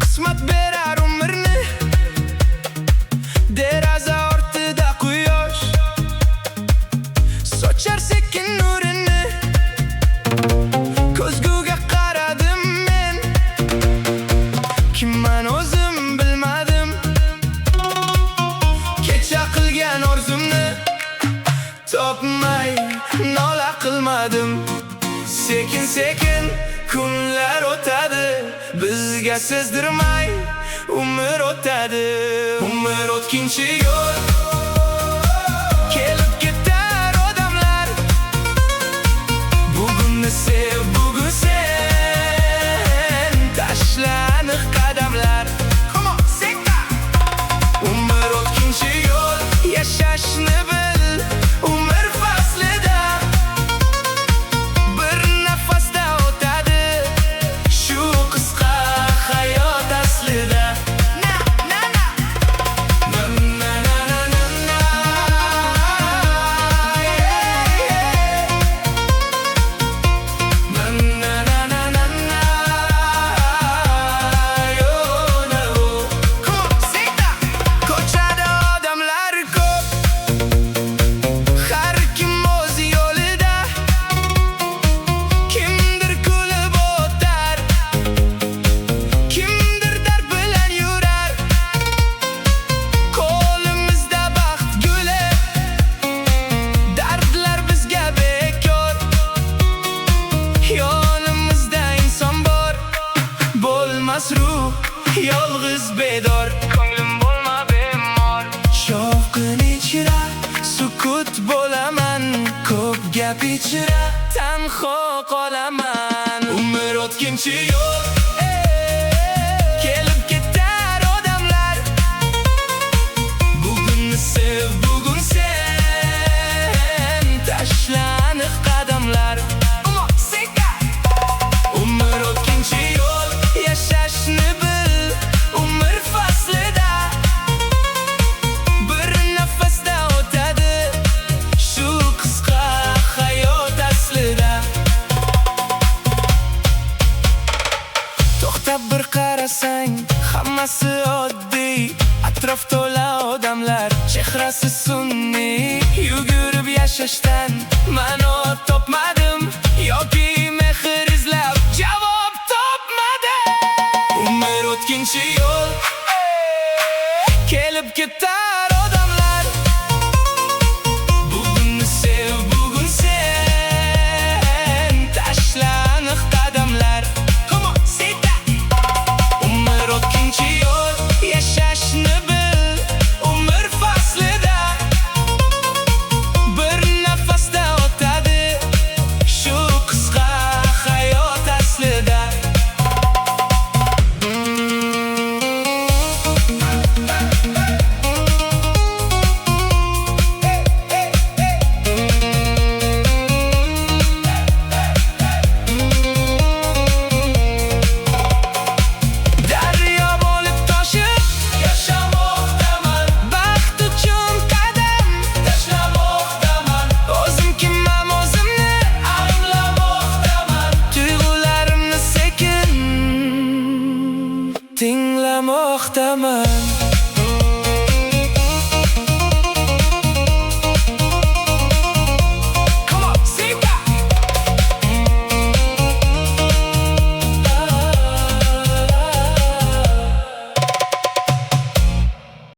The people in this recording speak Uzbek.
Qismat berar umrni, deraza ortida quyosh sochar sekin nurini. Ko'zguga qaradim men, kimman o'zim bilmadim. Kecha qilgan orzumni topmay nola qilmadim. Sekin sekin kunlar o'tadi, bizga sezdirmay umr o'tadi. Umr o'tkinchi yo'l, kelib ketar odamlar. Bugunni sev, bugun sen, tashla aniq qadamlar. Umr o'tkinchi yo'l, yashashni bil umr faslida. Bir nafasda o'tadi shu qisqa hayot aslida. Ko'chada odamlar ko'p, har kim o'z yo'lida. Kimdir kulib o'tar, kimdir dard bilan yurar. Qo'limizda baxt guli, dardlar bizga bekor. Yonimizda inson bor, bo'lmas ruh yolg'iz bedor. Ko'nglim bo'lma bemor, shovqin ichra sukut bo'laman. Ko'p gap ichra tanho qolaman. Umr o'tkinchi yo'l, kelib ketar odamlar. Bugunni sev, bugun sen, tashla aniq qadamlar. Umr o'tkinchi yo'l, yashashni bil umr faslida. Bir nafasda o'tadi shu qisqa hayot aslida. To'xtab bir qarasang, hammasi oddiy. Atrof to'la odamlar, chehrasi sun'iy. Yugurib yashashdan ma'no topmadim, yoki mehr izlab javob topmadim. Umr o'tkinchi yo'l, kelib ketar odamlar. Bugunni sev, bugun sen, tashla aniq qadamlar. Umr o'tkinchi yo'l, yashashni bil umr faslida. Bir nafasda o'tadi shu qisqa hayot aslida. Daryo bo'lib toshib yashamoqdaman, baxt uchun qadam tashlamoqdaman. O'zim kimman, o'zimni anglamoqdaman. Tuyg'ularimni sekin tinglamoqdaman.